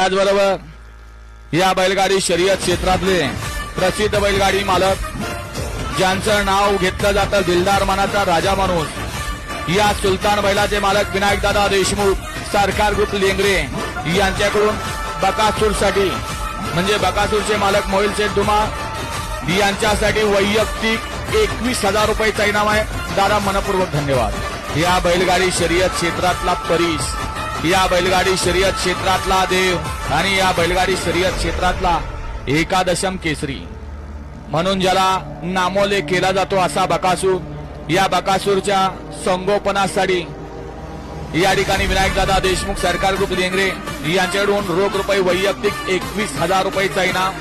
त्याचबरोबर या बैलगाडी शर्यत क्षेत्रातले प्रसिद्ध बैलगाडी मालक ज्यांचं नाव घेतलं जातं दिलदार मनाचा राजा माणूस या सुलतान बैलाचे मालक विनायकदादा देशमुख सरकार ग्रुप लेंगरे यांच्याकडून बकासूरसाठी म्हणजे बकासूरचे मालक मोहिल शेठ दुमा यांच्यासाठी वैयक्तिक 21,000 रुपयाचा इनाम आहे। दादा मनपूर्वक धन्यवाद। या बैलगाडी शर्यत क्षेत्रातला परीस, या बैलगाडी शर्यत क्षेत्रातला देव आणि या बैलगाडी शर्यत क्षेत्रातला एकादशम केसरी म्हणून ज्याला नामोल्लेख केला जातो असा बकासूर, या बकासूरच्या संगोपनासाठी या ठिकाणी विनायकदादा देशमुख सरकार ग्रुप लेंगरे यांच्याकडून रोख रुपये वैयक्तिक 21,000 रुपयाचा इनाम